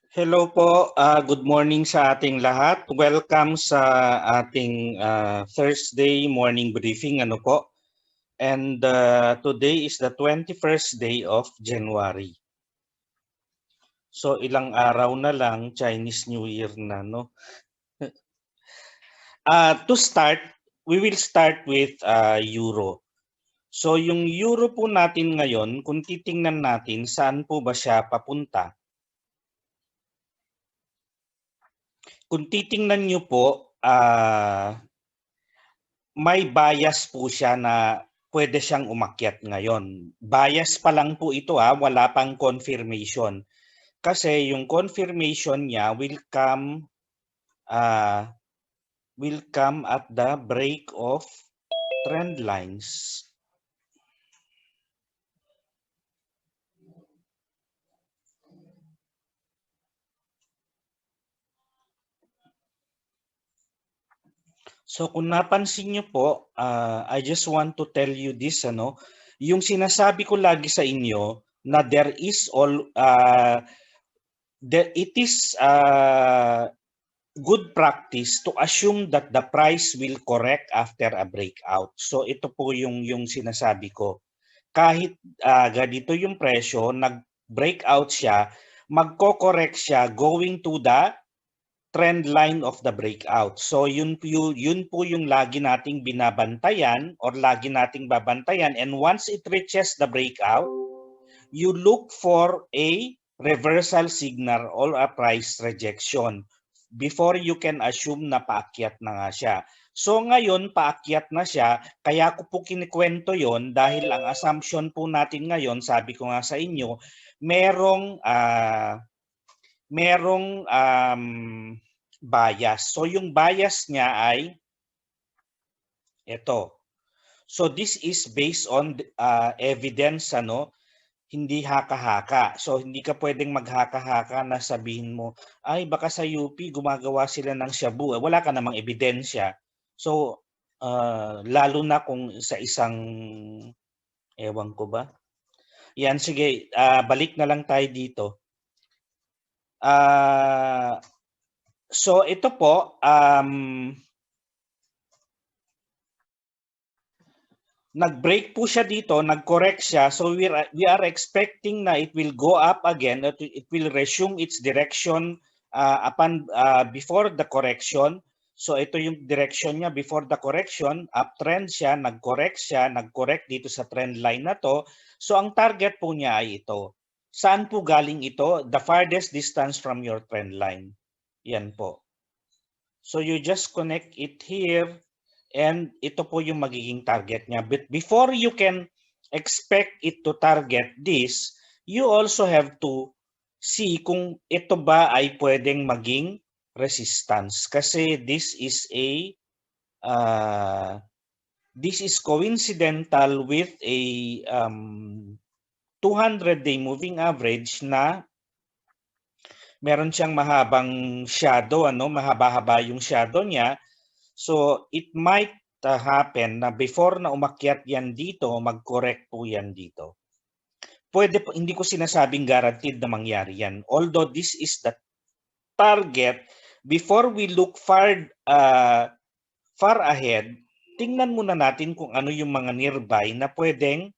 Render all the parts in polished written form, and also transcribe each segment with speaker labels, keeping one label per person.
Speaker 1: Hello po, good morning sa ating lahat. Welcome sa ating Thursday morning briefing. And today is the 21st day of January. So ilang araw na lang, Chinese New Year na, no? To start, we will start with Euro. So yung Euro po natin ngayon, kung titingnan natin saan po ba siya papunta, kung titingnan nyo po, may bias po siya na pwede siyang umakyat ngayon. Bias pa lang po ito, wala pang confirmation. Kasi yung confirmation niya will come at the break of trend lines. So kung napansin niyo po, I just want to tell you this, yung sinasabi ko lagi sa inyo na it is good practice to assume that the price will correct after a breakout. So ito po yung sinasabi ko. Kahit ganito yung presyo, nag-breakout siya, magko-correct siya going to the trend line of the breakout. So yun po yung lagi nating binabantayan or lagi nating babantayan, and once it reaches the breakout, you look for a reversal signal or a price rejection before you can assume na paakyat na nga siya. So ngayon, paakyat na siya, kaya ko po kinikwento yon dahil ang assumption po natin ngayon, sabi ko nga sa inyo, merong bias. So yung bias niya ay ito. So this is based on evidence, hindi haka-haka. So hindi ka pwedeng maghaka-haka na sabihin mo, ay baka sa UP gumagawa sila ng shabu. Wala ka namang ebidensya. So lalo na kung sa isang, ewan ko ba? Yan, sige, balik na lang tayo dito. So ito po, nag-break po siya dito, nag-correct siya. So we are expecting na it will go up again, that it will resume its direction before the correction. So ito yung direction niya before the correction, uptrend siya, nag-correct dito sa trend line na to. So ang target po niya ay ito. Saan po galing ito? The farthest distance from your trend line. Yan po. So you just connect it here. And ito po yung magiging target niya. But before you can expect it to target this, you also have to see kung ito ba ay pwedeng maging resistance. Kasi this is coincidental with a 200-day moving average na meron siyang mahabang shadow, mahaba-haba yung shadow niya. So it might happen na before na umakyat yan dito, mag-correct po yan dito. Pwede po, hindi ko sinasabing guaranteed na mangyari yan. Although this is the target, before we look far ahead, tingnan muna natin kung ano yung mga nearby na pwedeng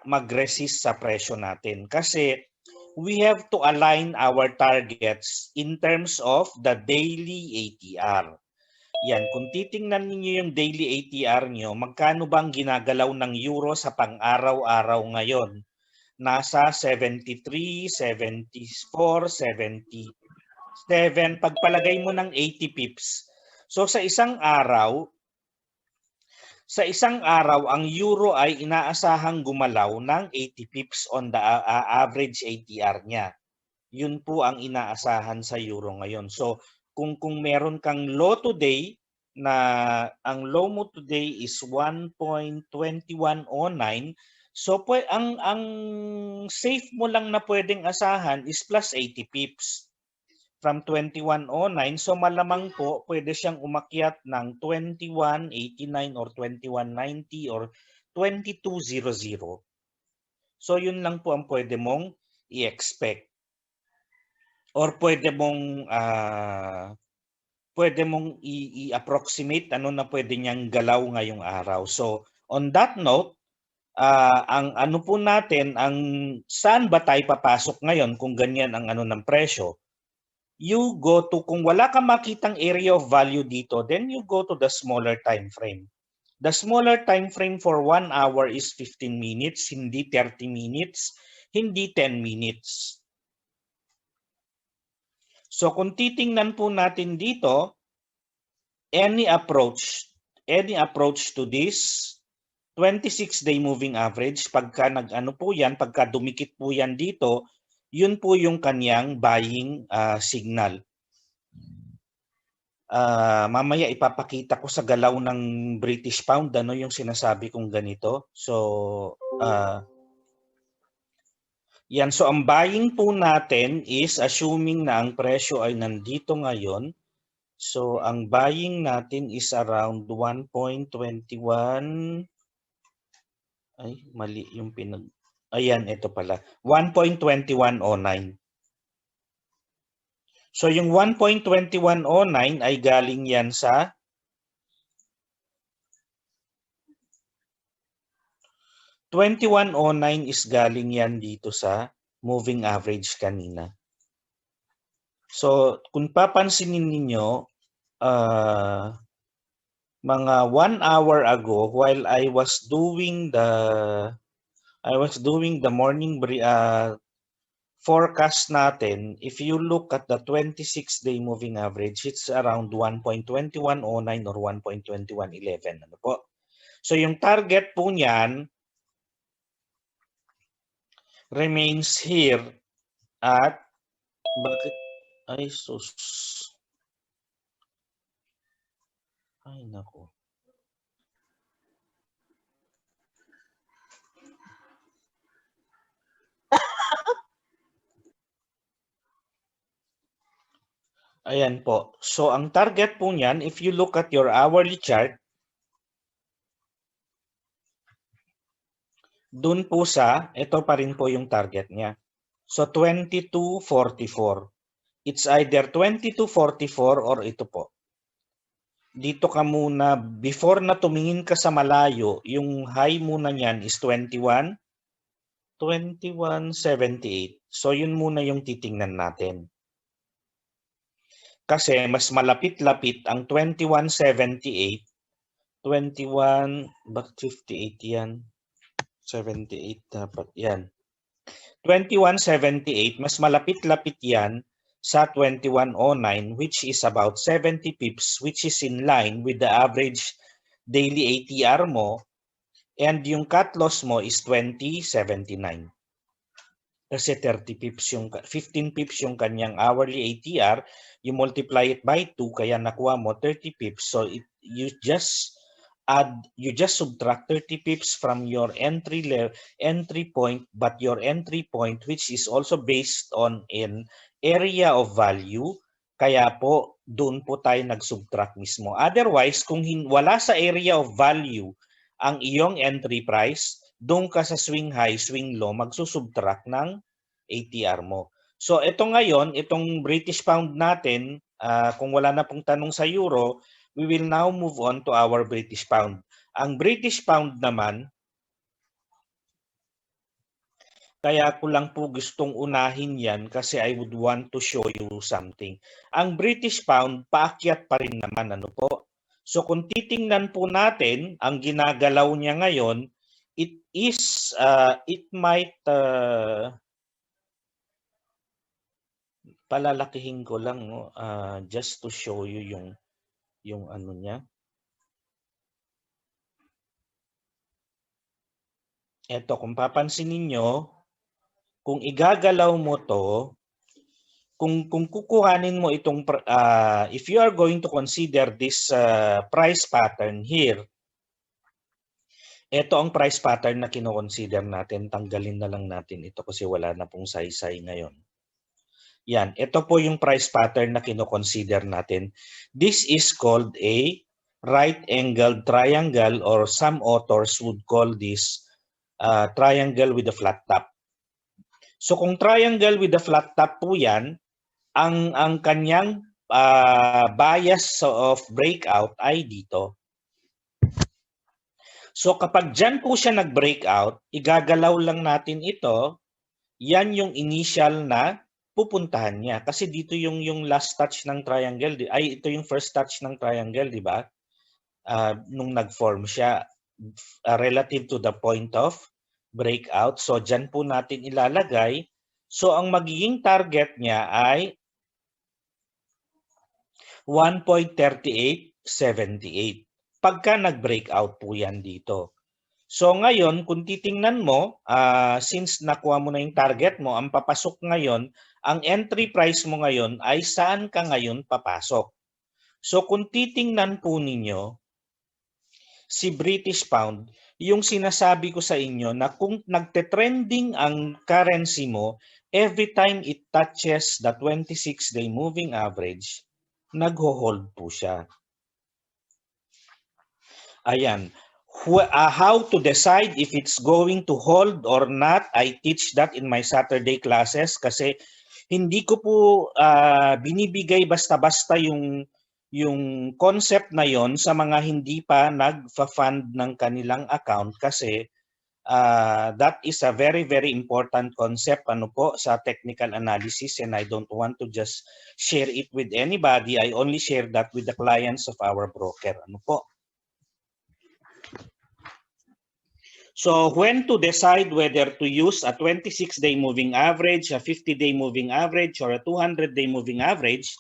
Speaker 1: mag-resist sa presyo natin. Kasi we have to align our targets in terms of the daily ATR. Yan, kung titingnan niyo yung daily ATR niyo, magkano bang ginagalaw ng euro sa pang-araw-araw ngayon? Nasa 73, 74, 77. Pagpalagay mo ng 80 pips. So sa isang araw, ang euro ay inaasahang gumalaw ng 80 pips on the average ATR niya. Yun po ang inaasahan sa euro ngayon. So kung meron kang low today na ang low mo today is 1.2109, so ang safe mo lang na pwedeng asahan is plus 80 pips from 2109. So malamang po pwede siyang umakyat ng 2189 or 2190 or 2200. So yun lang po ang pwede mong i-expect. or pwede mong i-approximate ano na pwede niyang galaw ngayong araw. So on that note, ang ano po natin, ang saan ba tayo papasok ngayon kung ganyan ang ano ng presyo? You go to, kung wala kang makitang area of value dito, then you go to the smaller time frame. The smaller time frame for 1 hour is 15 minutes, hindi 30 minutes, hindi 10 minutes. So kung titingnan po natin dito, any approach to this 26-day moving average, pagka nag-ano po yan, pagka dumikit po yan dito, yun po yung kanyang buying signal. Mamaya ipapakita ko sa galaw ng British pound ano yung sinasabi kong ganito. So yan, so ang buying po natin is assuming na ang presyo ay nandito ngayon. So ang buying natin is around 1.21. Ay, mali yung ayan, ito pala. 1.2109. So yung 1.2109 ay galing yan sa 2109 is galing yan dito sa moving average kanina. So kung papansinin ninyo, mga 1 hour ago while I was doing the morning forecast natin, if you look at the 26-day moving average, it's around 1.2109 or 1.2111. Ano po? So yung target po niyan remains here at bakit ay sus. Ay nako. Ayan po. So ang target po niyan, if you look at your hourly chart, dun po sa, ito pa rin po yung target niya. So 2244. It's either 2244 or ito po. Dito ka muna, before na tumingin ka sa malayo, yung high muna niyan is 2178. So yun muna yung titingnan natin. Kasi mas malapit-lapit ang 2178, 58 yan. 78 dapat yan. 2178, mas malapit-lapit yan sa 2109, which is about 70 pips, which is in line with the average daily ATR mo, and yung cut loss mo is 2079. Kasi 30 pips yung 15 pips yung kanyang hourly ATR, you multiply it by 2 kaya nakuha mo 30 pips. So you just subtract 30 pips from your entry point, but your entry point, which is also based on an area of value, kaya po doon po tayo nag-subtract mismo. Otherwise, kung wala sa area of value ang iyong entry price, doon ka sa swing high, swing low, magsusubtract ng ATR mo. So ito ngayon, itong British pound natin, kung wala na pong tanong sa euro, we will now move on to our British pound. Ang British pound naman, kaya ko lang po gustong unahin yan kasi I would want to show you something. Ang British pound, paakyat pa rin naman, ano po? So kung titingnan po natin, ang ginagalaw niya ngayon, it might, palalakihin ko lang, no? Just to show you yung ano niya. Eto, kung papansinin nyo, kung igagalaw mo to, kung kukuhanin mo itong, if you are going to consider this price pattern here, ito ang price pattern na kino-consider natin. Tanggalin na lang natin ito kasi wala na pong saysay ngayon. Yan, ito po yung price pattern na kino-consider natin. This is called a right-angled triangle, or some authors would call this triangle with a flat top. So kung triangle with a flat top po yan, ang kanyang bias of breakout ay dito. So kapag dyan po siya nag-breakout, igagalaw lang natin ito. Yan yung initial na pupuntahan niya. Kasi dito yung last touch ng triangle, ay ito yung first touch ng triangle, di ba? Nung nag-form siya relative to the point of breakout. So dyan po natin ilalagay. So ang magiging target niya ay 1.3878 pagka nag-breakout po yan dito. So ngayon, kung titingnan mo, since nakuha mo na yung target mo, ang papasok ngayon, ang entry price mo ngayon ay saan ka ngayon papasok. So kung titingnan po ninyo, si British Pound, yung sinasabi ko sa inyo na kung nagte-trending ang currency mo, every time it touches the 26-day moving average, nagho-hold po siya. Ayan. How to decide if it's going to hold or not, I teach that in my Saturday classes kasi hindi ko po binibigay basta-basta yung concept na yon sa mga hindi pa nagfa-fund ng kanilang account kasi that is a very very important concept sa technical analysis, and I don't want to just share it with anybody. I only share that with the clients of our broker. So when to decide whether to use a 26-day moving average, a 50-day moving average, or a 200-day moving average,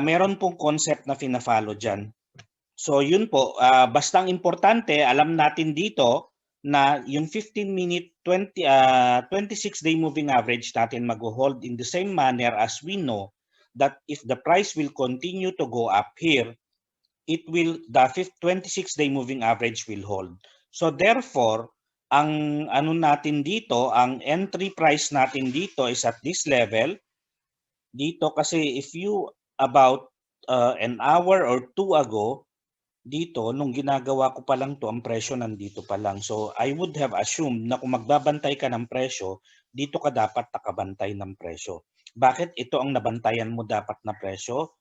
Speaker 1: meron pong concept na fina-follow dyan. So yun po, bastang importante, alam natin dito na yung 15-minute, 26-day moving average natin mag-hold in the same manner as we know that if the price will continue to go up here, the 26-day moving average will hold. So therefore, ang natin dito, ang entry price natin dito is at this level. Dito kasi if you about an hour or two ago, dito nung ginagawa ko pa lang to, ang presyo nandito pa lang. So I would have assumed na kung magbabantay ka ng presyo, dito ka dapat nakabantay ng presyo. Bakit ito ang nabantayan mo dapat na presyo?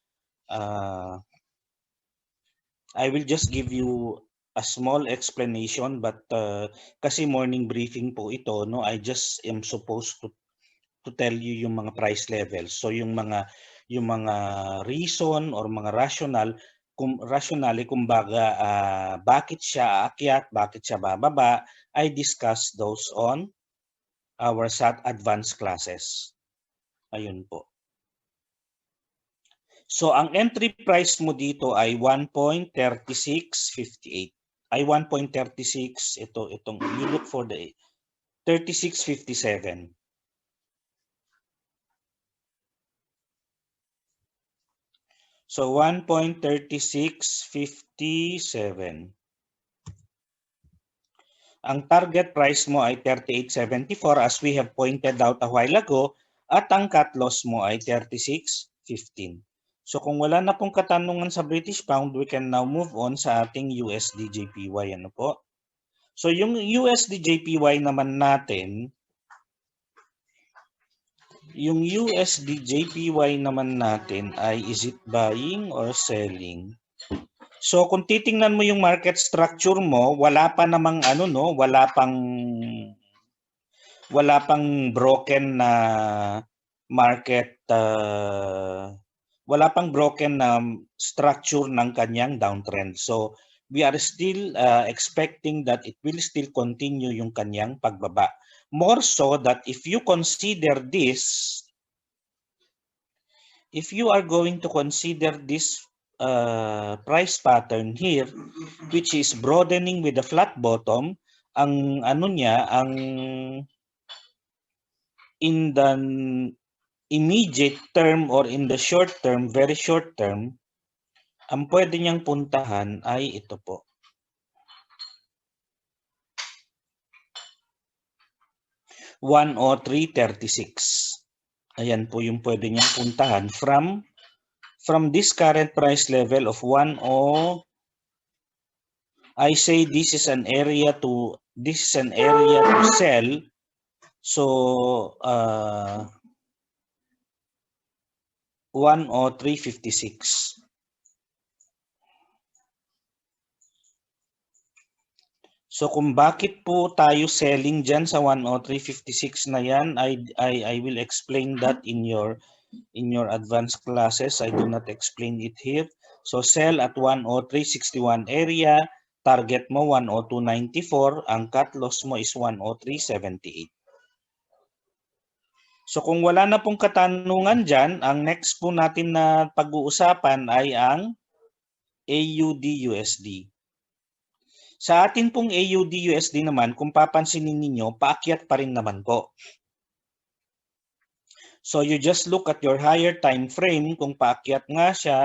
Speaker 1: I will just give you a small explanation, but kasi morning briefing po ito, no, I just am supposed to tell you yung mga price levels. So yung mga reason or mga rationale kumbaga bakit siya aakyat, bakit siya bababa, I discuss those on our SAT advanced classes. Ayun po. So ang entry price mo dito ay 1.3658. Ay 1.36, itong you look for the 3657. So 1.3657. Ang target price mo ay 38.74 as we have pointed out a while ago, at ang cut loss mo ay 36.15. So kung wala na pong katanungan sa British Pound, we can now move on sa ating USD JPY. Ano po? So yung USD JPY naman natin, yung USD JPY naman natin ay is it buying or selling? So kung titingnan mo yung market structure mo, wala pa namang wala pang broken na market, wala pang broken na structure ng kanyang downtrend. So we are still expecting that it will still continue yung kanyang pagbaba. More so that if you consider this, if you are going to consider this price pattern here, which is broadening with a flat bottom, ang in the immediate term or in the short term, very short term, ang pwede niyang puntahan ay ito po. 103.36. Ayan po yung pwede niyang puntahan from this current price level of 10. I say this is an area to sell. So 103.56. So kung bakit po tayo selling dyan sa 103.56 na yan, I will explain that in your advanced classes. I do not explain it here. So sell at 103.61 area, target mo 102.94, ang cut loss mo is 103.78. So kung wala na pong katanungan dyan, ang next po natin na pag-uusapan ay ang AUD-USD. Sa atin pong AUD-USD naman, kung papansinin ninyo, paakyat pa rin naman po. So you just look at your higher time frame, kung paakyat nga siya,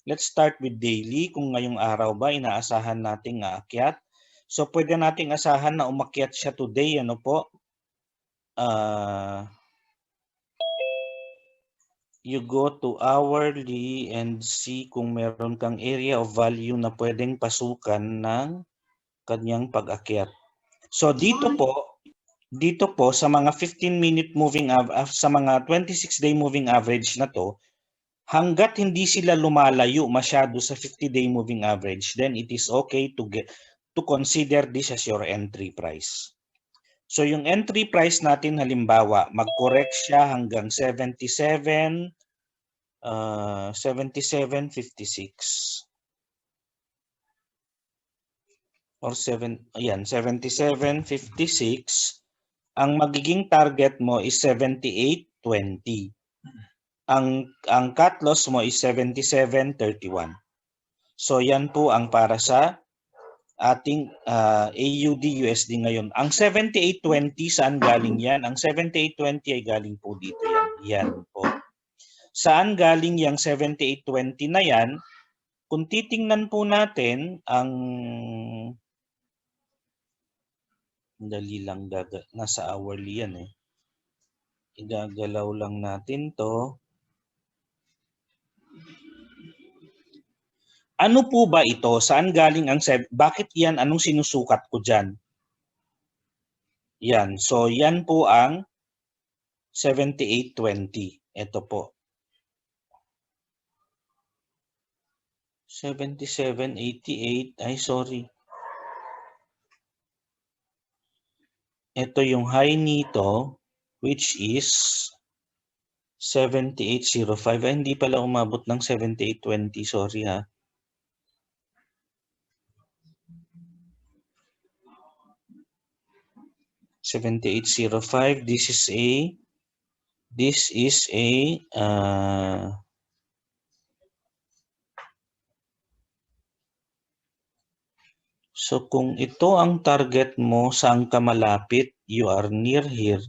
Speaker 1: let's start with daily, kung ngayong araw ba inaasahan nating aakyat. So pwede nating asahan na umakyat siya today, ano po? You go to hourly and see kung meron kang area of value na pwedeng pasukan ng kanyang pag-akyat. So dito po sa mga 15-minute moving sa mga 26-day moving average na to, hanggat hindi sila lumalayo masyado sa 50-day moving average, then it is okay to consider this as your entry price. So yung entry price natin halimbawa, mag-correct siya hanggang 77.56. Or 77.56. Ang magiging target mo is 78.20. Ang cut loss mo is 77.31. So yan po ang para sa ating AUD-USD ngayon. Ang 78.20 saan galing yan? Ang 78.20 ay galing po dito yan. Yan po. Saan galing yung 78.20 na yan? Kung titingnan po natin ang dali lang, nasa hourly yan eh. Igagalaw lang natin to. Ano po ba ito? Saan galing ang bakit yan? Anong sinusukat ko dyan? Yan. So yan po ang 78.20. Ito po. 77.88. Ay, sorry. Ito yung high nito, which is 78.05. Ay, hindi pala umabot ng 78.20. Sorry ha. $78.05. This is a so kung ito ang target mo, saan ka malapit, you are near here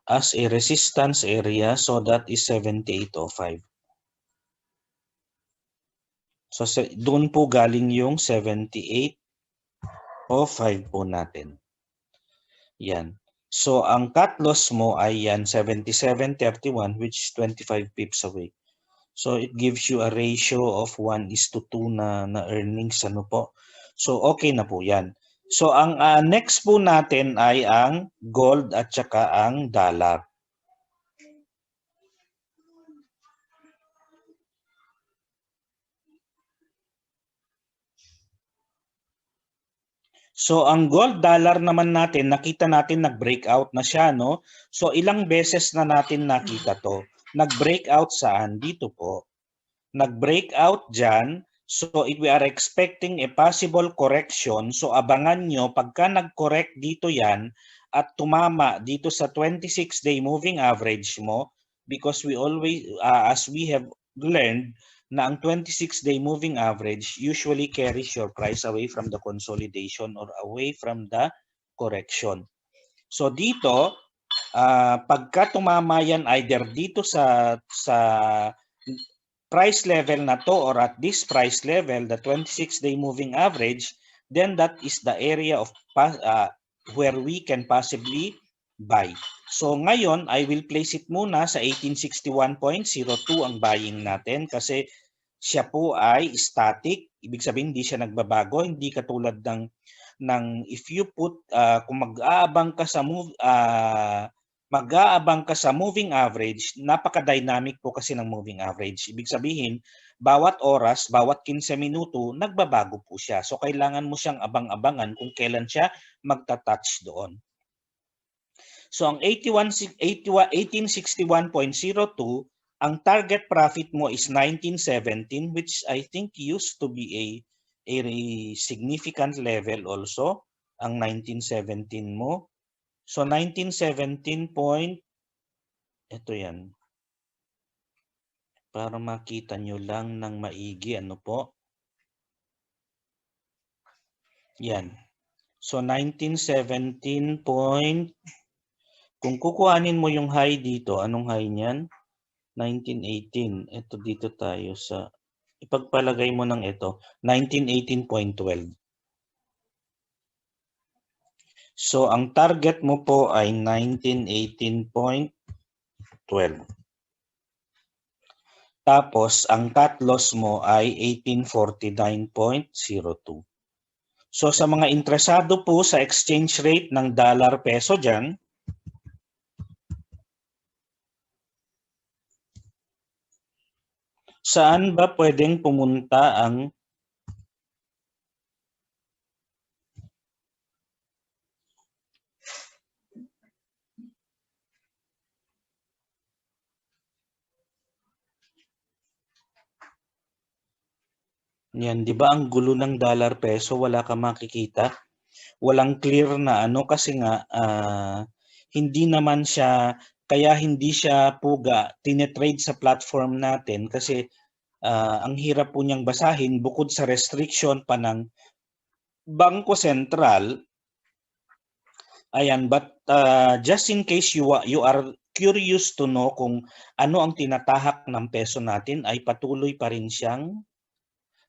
Speaker 1: as a resistance area, so that is 78.05. So doon po galing yung 78.05 po natin. Yan. So ang cut loss mo ay yan 77.31, which is 25 pips away. So it gives you a ratio of 1:2 na earnings, ano po. So okay na po yan. So ang next po natin ay ang gold at saka ang dollar. So ang gold dollar naman natin, nakita natin nag-breakout na siya, no? So ilang beses na natin nakita to. Nag-breakout saan? Dito po. Nag-breakout dyan. So we are expecting a possible correction. So abangan nyo, pagka nag-correct dito yan at tumama dito sa 26-day moving average mo, because we always, as we have learned, na ang 26-day moving average usually carries your price away from the consolidation or away from the correction. So dito, pagka tumama yan either dito sa price level na to or at this price level, the 26-day moving average, then that is the area of where we can possibly buy. So ngayon, I will place it muna sa 1861.02 ang buying natin kasi siya po ay static. Ibig sabihin, hindi siya nagbabago. Hindi katulad ng if you put, kung mag-aabang ka sa mag-aabang ka sa moving average, napaka-dynamic po kasi ng moving average. Ibig sabihin, bawat oras, bawat 15 minuto, nagbabago po siya. So kailangan mo siyang abang-abangan kung kailan siya magta-touch doon. So ang 1861.02, ang target profit mo is 1917, which I think used to be a significant level also, ang 1917 mo. So 1917 point, ito yan. Para makita nyo lang ng maigi, ano po? Yan. So 1917 point, kung kukuhanin mo yung high dito, anong high niyan? 1918. Ito dito tayo sa, ipagpalagay mo ng ito, 1918.12. So ang target mo po ay 1918.12. Tapos ang cut loss mo ay 1849.02. So sa mga interesado po sa exchange rate ng dollar peso dyan, saan ba pwedeng pumunta ang yan, 'di ba ang gulo ng dollar peso, wala kang makikita? Walang clear na ano kasi nga hindi naman siya, kaya hindi siya puga tinetrade sa platform natin kasi ang hirap po niyang basahin bukod sa restriction pa ng Bangko Sentral. Ayan, but just in case you are curious to know kung ano ang tinatahak ng peso natin, ay patuloy pa rin siyang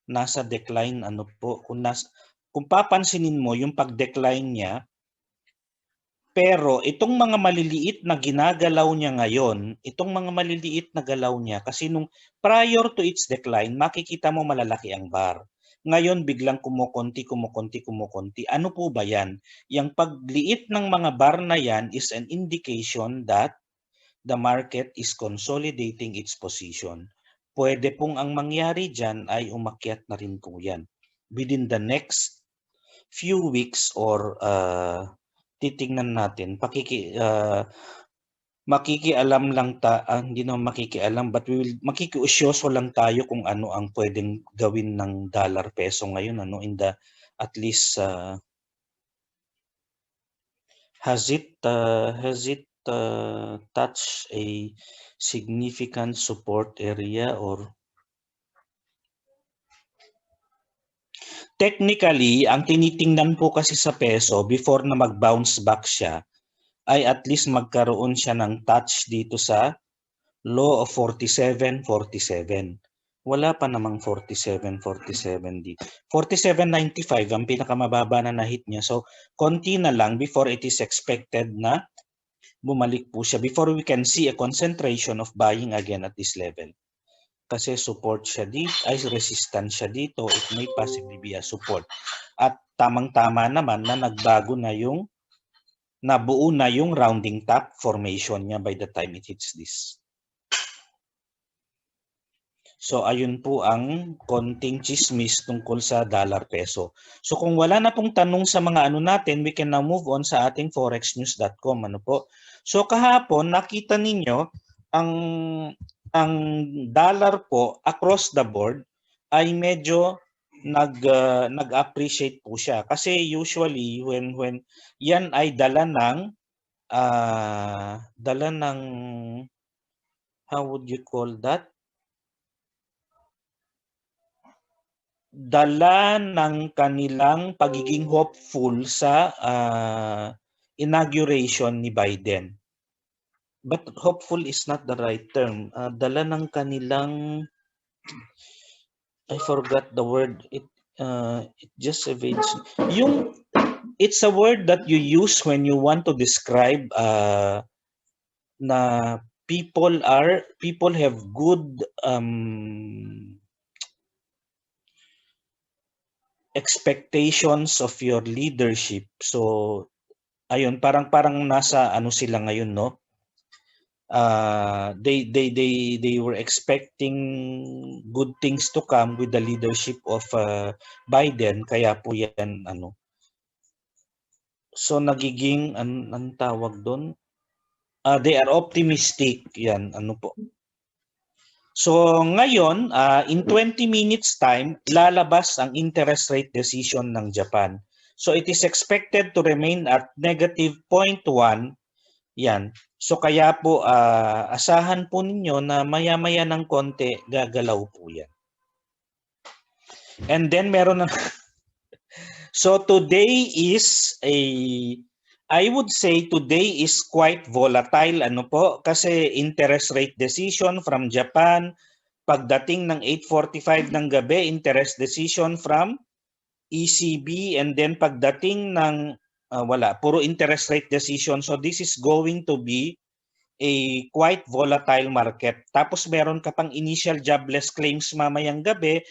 Speaker 1: nasa decline. Ano po, kung papansinin mo yung pag-decline niya, pero itong mga maliliit na ginagalaw niya ngayon, itong mga maliliit na galaw niya, kasi nung prior to its decline, makikita mo malalaki ang bar. Ngayon biglang kumukonti. Ano po ba yan? Yung pagliit ng mga bar na yan is an indication that the market is consolidating its position. Pwede pong ang mangyari dyan ay umakyat na rin po yan within the next few weeks, or titingnan natin, makikialam lang hindi naman makikialam, but makikiusyoso lang tayo kung ano ang pwedeng gawin ng dollar peso ngayon, ano, in the at least has it touched a significant support area, or technically ang tinitingnan po kasi sa peso before na mag-bounce back siya ay at least magkaroon siya ng touch dito sa low of 47.47. Wala pa namang 47.47 dito. 47.95 ang pinakamababa na na-hit niya. So, konti na lang before it is expected na bumalik po siya, before we can see a concentration of buying again at this level. Kasi support siya dito, ay resistance siya dito, it may possibly be a support. At tamang-tama naman na nagbago na yung, nabuo na yung rounding top formation niya by the time it hits this. So ayun po ang konting chismis tungkol sa dollar peso. So kung wala na pong tanong sa mga ano natin, we can now move on sa ating forexnews.com. Ano po? So kahapon nakita ninyo ang dollar po across the board ay medyo nag-appreciate po siya, kasi usually when yan ay dala ng how would you call that? Dala ng kanilang pagiging hopeful sa inauguration ni Biden. But hopeful is not the right term. Dala ng kanilang, I forgot the word. It just evades. It's a word that you use when you want to describe na people have good expectations of your leadership. So ayun, parang nasa ano sila ngayon, no? they were expecting good things to come with the leadership of Biden, kaya po yan ano. So nagiging ang tawag doon, they are optimistic yan ano po. So ngayon, in 20 minutes time, lalabas ang interest rate decision ng Japan. So it is expected to remain at negative 0.1. Yan. So kaya po asahan po ninyo na maya-maya ng konti gagalaw po yan. And then meron na so today is I would say today is quite volatile ano po kasi interest rate decision from Japan, pagdating ng 8:45 ng gabi interest decision from ECB, and then pagdating ng wala, puro interest rate decision. So this is going to be a quite volatile market. Tapos meron ka pang initial jobless claims mamayang gabi.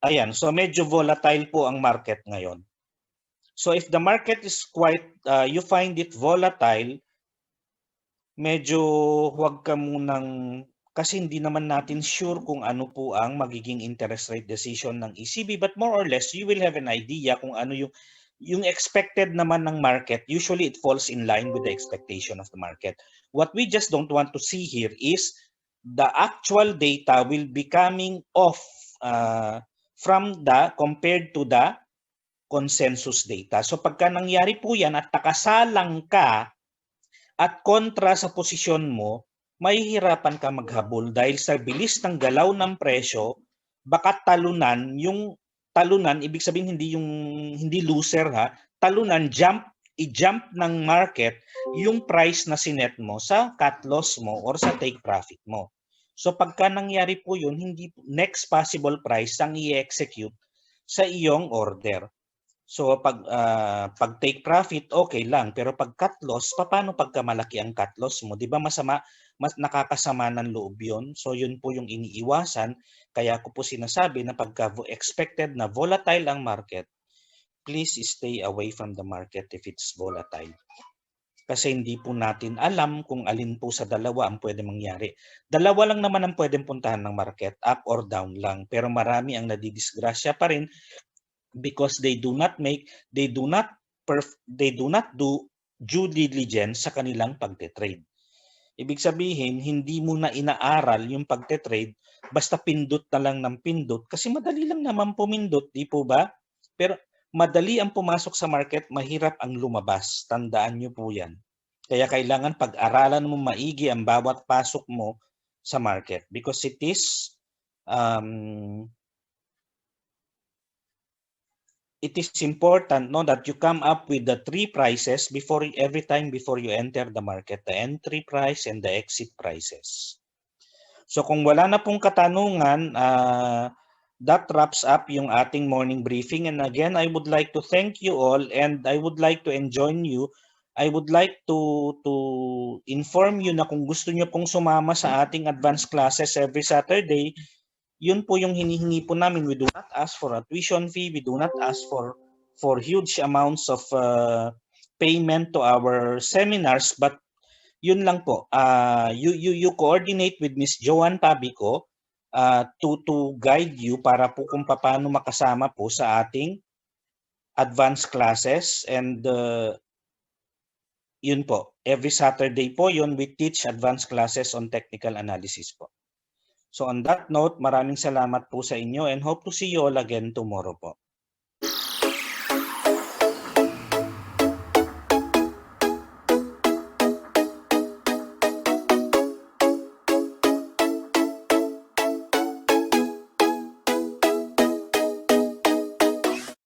Speaker 1: Ayan, so medyo volatile po ang market ngayon. So if the market is quite, you find it volatile, medyo huwag ka munang, kasi hindi naman natin sure kung ano po ang magiging interest rate decision ng ECB, but more or less you will have an idea kung ano yung expected naman ng market. Usually it falls in line with the expectation of the market. What we just don't want to see here is the actual data will be coming off from the compared to the consensus data. So pagka nangyari po yan at nakasalang ka at kontra sa posisyon mo, mahihirapan ka maghabol dahil sa bilis ng galaw ng presyo, baka talunan, yung talunan, ibig sabihin hindi loser ha, talunan, i-jump ng market yung price na sinet mo sa cut loss mo or sa take profit mo. So pagka nangyari po yun, hindi next possible price ang i-execute sa iyong order. So pag take profit okay lang, pero pag cut loss, paano pagka malaki ang cut loss mo? 'Di ba masama, mas nakakasama ng loob 'yon. So yun po yung iniiwasan, kaya ko po sinasabi na pagka expected na volatile ang market, please stay away from the market if it's volatile. Kasi hindi po natin alam kung alin po sa dalawa ang pwede mangyari. Dalawa lang naman ang pwedeng puntahan ng market, up or down lang. Pero marami ang nadidisgrasya pa rin because they do not do due diligence sa kanilang pagte-trade. Ibig sabihin, hindi mo na inaaral yung pagte-trade, basta pindot na lang ng pindot kasi madali lang naman pumindot, di po ba? Pero madali ang pumasok sa market, mahirap ang lumabas. Tandaan nyo po yan. Kaya kailangan pag-aralan mo maigi ang bawat pasok mo sa market because it is important that you come up with the three prices every time before you enter the market, the entry price and the exit prices. So kung wala na pong katanungan, that wraps up yung ating morning briefing. And again, I would like to thank you all and I would like to enjoin you. I would like to inform you na kung gusto nyo pong sumama sa ating advanced classes every Saturday, yun po yung hinihingi po namin. We do not ask for a tuition fee. We do not ask for huge amounts of payment to our seminars. But yun lang po. You coordinate with Ms. Joanne Pabico to guide you para po kung paano makasama po sa ating advanced classes. And yun po. Every Saturday po yun, we teach advanced classes on technical analysis po. So on that note, maraming salamat po sa inyo and hope to see you all again tomorrow po.